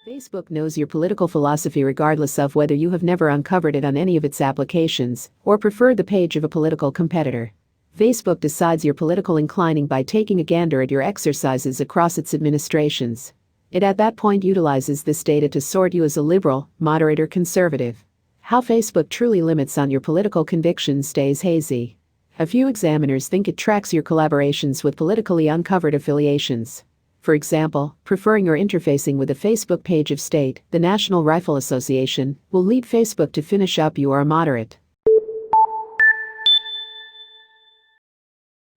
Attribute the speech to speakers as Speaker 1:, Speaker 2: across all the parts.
Speaker 1: Facebook knows your political philosophy regardless of whether you have never uncovered it on any of its applications or preferred the page of a political competitor. Facebook decides your political inclining by taking a gander at your exercises across its administrations. It at that point utilizes this data to sort you as a liberal, moderate, or conservative. How Facebook truly limits on your political convictions stays hazy. A few examiners think it tracks your collaborations with politically uncovered affiliations. For example, preferring or interfacing with a Facebook page of state, the National Rifle Association, will lead Facebook to finish up you are a moderate.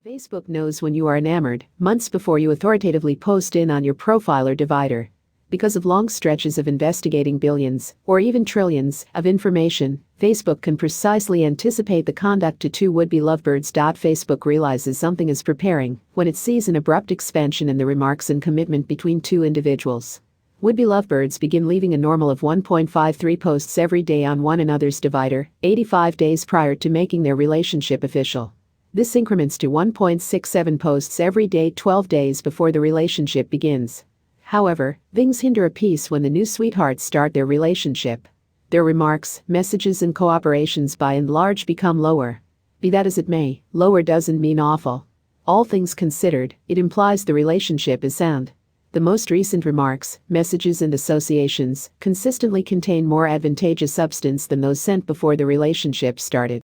Speaker 1: Facebook knows when you are enamored months before you authoritatively post in on your profile or divider. Because of long stretches of investigating billions, or even trillions, of information, Facebook can precisely anticipate the conduct to two would-be lovebirds. Facebook realizes something is preparing when it sees an abrupt expansion in the remarks and commitment between two individuals. Would-be lovebirds begin leaving a normal of 1.53 posts every day on one another's divider, 85 days prior to making their relationship official. This increments to 1.67 posts every day 12 days before the relationship begins. However, things hinder apace when the new sweethearts start their relationship. Their remarks, messages, and cooperations by and large become lower. Be that as it may, lower doesn't mean awful. All things considered, it implies the relationship is sound. The most recent remarks, messages, and associations consistently contain more advantageous substance than those sent before the relationship started.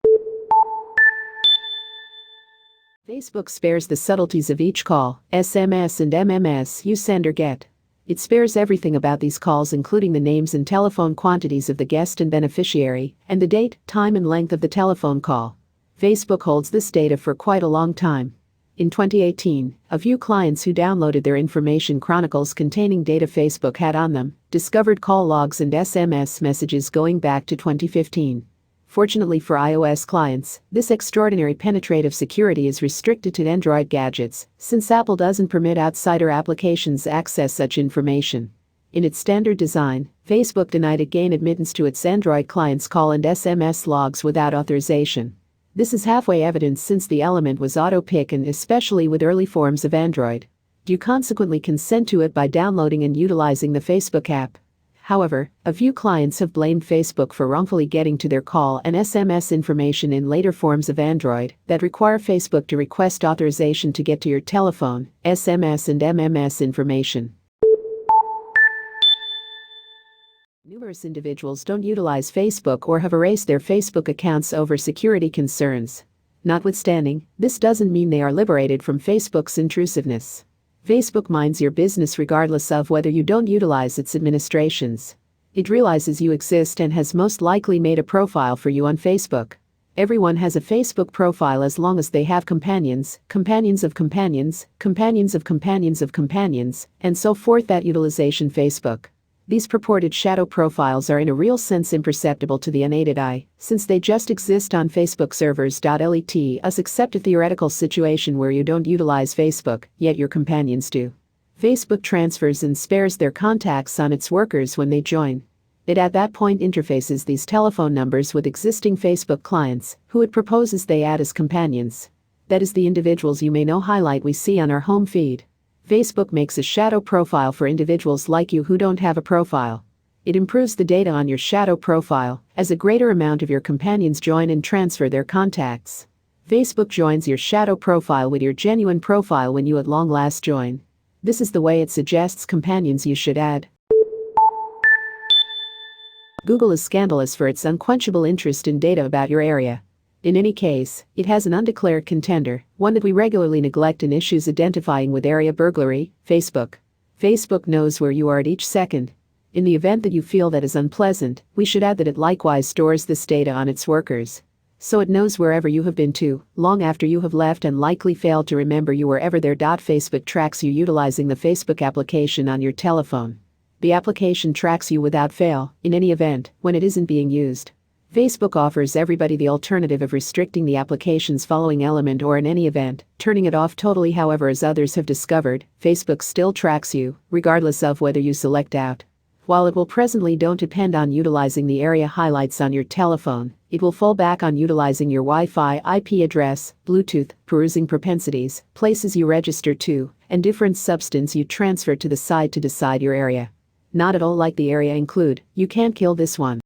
Speaker 1: Facebook spares the subtleties of each call, SMS, and MMS you send or get. It spares everything about these calls, including the names and telephone quantities of the guest and beneficiary, and the date, time, and length of the telephone call. Facebook holds this data for quite a long time. In 2018, a few clients who downloaded their information chronicles containing data Facebook had on them discovered call logs and SMS messages going back to 2015. Fortunately for iOS clients, this extraordinary penetrative security is restricted to Android gadgets, since Apple doesn't permit outsider applications access such information. In its standard design, Facebook denied it gain admittance to its Android clients' call and SMS logs without authorization. This is halfway evidence since the element was auto-pick, and especially with early forms of Android. You consequently consent to it by downloading and utilizing the Facebook app. However, a few clients have blamed Facebook for wrongfully getting to their call and SMS information in later forms of Android that require Facebook to request authorization to get to your telephone, SMS, and MMS information. Numerous individuals don't utilize Facebook or have erased their Facebook accounts over security concerns. Notwithstanding, this doesn't mean they are liberated from Facebook's intrusiveness. Facebook minds your business regardless of whether you don't utilize its administrations. It realizes you exist and has most likely made a profile for you on Facebook. Everyone has a Facebook profile as long as they have companions, companions of companions, companions of companions of companions, and so forth that utilization Facebook. These purported shadow profiles are in a real sense imperceptible to the unaided eye, since they just exist on Facebook servers. Let us accept a theoretical situation where you don't utilize Facebook, yet your companions do. Facebook transfers and spares their contacts on its workers when they join. It at that point interfaces these telephone numbers with existing Facebook clients, who it proposes they add as companions. That is the individuals you may know highlight we see on our home feed. Facebook makes a shadow profile for individuals like you who don't have a profile. It improves the data on your shadow profile as a greater amount of your companions join and transfer their contacts. Facebook joins your shadow profile with your genuine profile when you at long last join. This is the way it suggests companions you should add. Google is scandalous for its unquenchable interest in data about your area. In any case, it has an undeclared contender, one that we regularly neglect in issues identifying with area burglary: Facebook. Facebook knows where you are at each second. In the event that you feel that is unpleasant, we should add that it likewise stores this data on its workers. So it knows wherever you have been to, long after you have left and likely failed to remember you were ever there. Facebook tracks you utilizing the Facebook application on your telephone. The application tracks you without fail, in any event, when it isn't being used. Facebook offers everybody the alternative of restricting the application's following element or in any event, turning it off totally. However, as others have discovered, Facebook still tracks you, regardless of whether you select out. While it will presently don't depend on utilizing the area highlights on your telephone, it will fall back on utilizing your Wi-Fi IP address, Bluetooth, perusing propensities, places you register to, and different substance you transfer to the site to decide your area. Not at all like the area include, you can't kill this one.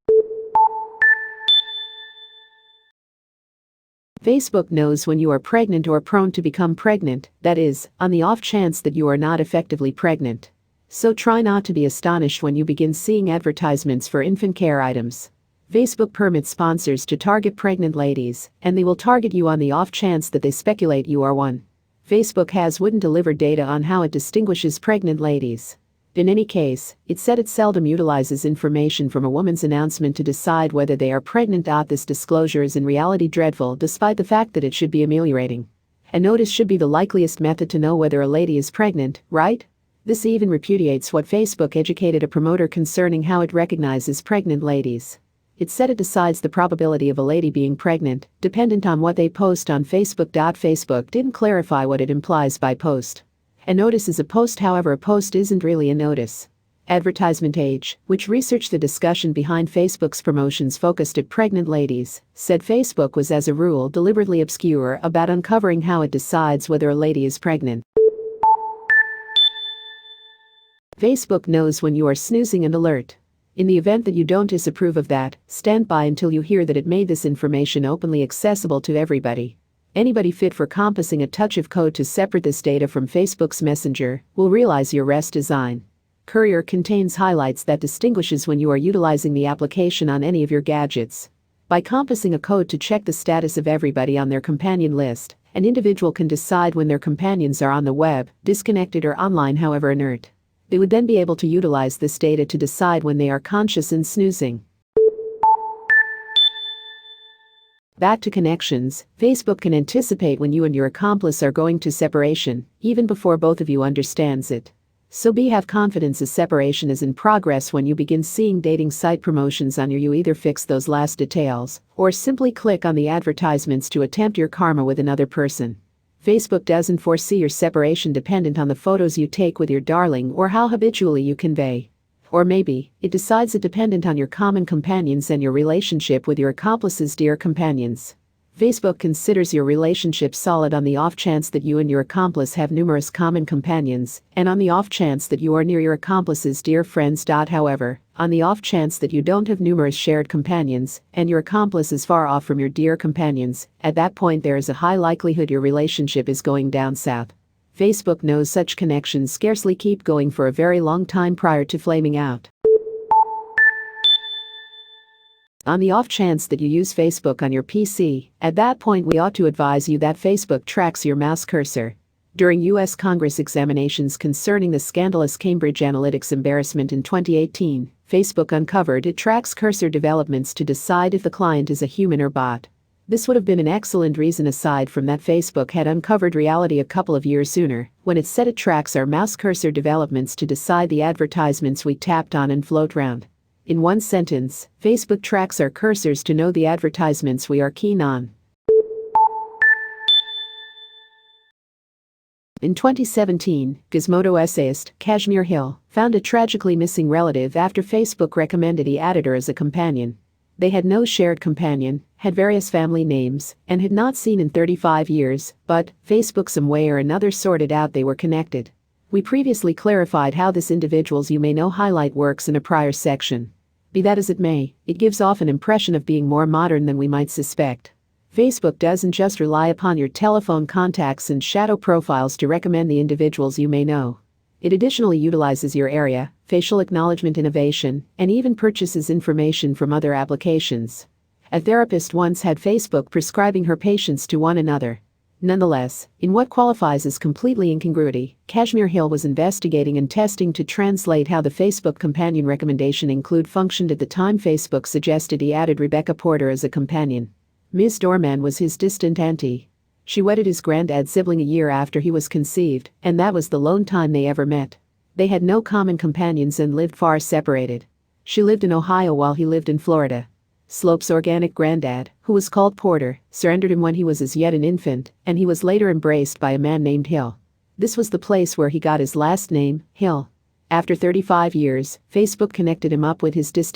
Speaker 1: Facebook knows when you are pregnant or prone to become pregnant, that is, on the off chance that you are not effectively pregnant. So try not to be astonished when you begin seeing advertisements for infant care items. Facebook permits sponsors to target pregnant ladies, and they will target you on the off chance that they speculate you are one. Facebook wouldn't deliver data on how it distinguishes pregnant ladies. In any case, it said it seldom utilizes information from a woman's announcement to decide whether they are pregnant. This disclosure is in reality dreadful despite the fact that it should be ameliorating. A notice should be the likeliest method to know whether a lady is pregnant, right? This even repudiates what Facebook educated a promoter concerning how it recognizes pregnant ladies. It said it decides the probability of a lady being pregnant, dependent on what they post on Facebook. Facebook didn't clarify what it implies by post. A notice is a post, however, a post isn't really a notice. Advertisement Age, which researched the discussion behind Facebook's promotions focused at pregnant ladies, said Facebook was as a rule deliberately obscure about uncovering how it decides whether a lady is pregnant. Facebook knows when you are snoozing and alert. In the event that you don't disapprove of that, stand by until you hear that it made this information openly accessible to everybody. Anybody fit for compassing a touch of code to separate this data from Facebook's Messenger will realize your REST design. Courier contains highlights that distinguishes when you are utilizing the application on any of your gadgets. By compassing a code to check the status of everybody on their companion list, an individual can decide when their companions are on the web, disconnected or online, however inert. They would then be able to utilize this data to decide when they are conscious and snoozing. Back to connections, Facebook can anticipate when you and your accomplice are going to separation, even before both of you understands it. So have confidence a separation is in progress when you begin seeing dating site promotions on you either fix those last details, or simply click on the advertisements to attempt your karma with another person. Facebook doesn't foresee your separation dependent on the photos you take with your darling or how habitually you convey. Or maybe, it decides it dependent on your common companions and your relationship with your accomplice's dear companions. Facebook considers your relationship solid on the off chance that you and your accomplice have numerous common companions, and on the off chance that you are near your accomplice's dear friends. However, on the off chance that you don't have numerous shared companions, and your accomplice is far off from your dear companions, at that point there is a high likelihood your relationship is going down south. Facebook knows such connections scarcely keep going for a very long time prior to flaming out. On the off chance that you use Facebook on your PC, at that point we ought to advise you that Facebook tracks your mouse cursor. During U.S. Congress examinations concerning the scandalous Cambridge Analytica embarrassment in 2018, Facebook uncovered it tracks cursor developments to decide if the client is a human or bot. This would have been an excellent reason aside from that Facebook had uncovered reality a couple of years sooner, when it said it tracks our mouse cursor developments to decide the advertisements we tapped on and float round. In one sentence, Facebook tracks our cursors to know the advertisements we are keen on. In 2017, Gizmodo essayist Kashmir Hill found a tragically missing relative after Facebook recommended he added her as a companion. They had no shared companion, had various family names, and had not seen in 35 years, but Facebook some way or another sorted out they were connected. We previously clarified how this individuals you may know highlight works in a prior section. Be that as it may, it gives off an impression of being more modern than we might suspect. Facebook doesn't just rely upon your telephone contacts and shadow profiles to recommend the individuals you may know. It additionally utilizes your area, facial acknowledgement innovation, and even purchases information from other applications. A therapist once had Facebook prescribing her patients to one another. Nonetheless, in what qualifies as completely incongruity, Kashmir Hill was investigating and testing to translate how the Facebook companion recommendation include functioned at the time Facebook suggested he added Rebecca Porter as a companion. Ms. Dorman was his distant auntie. She wedded his granddad sibling a year after he was conceived, and that was the lone time they ever met. They had no common companions and lived far separated. She lived in Ohio while he lived in Florida. Slope's organic granddad, who was called Porter, surrendered him when he was as yet an infant, and he was later embraced by a man named Hill. This was the place where he got his last name, Hill. After 35 years, Facebook connected him up with his distant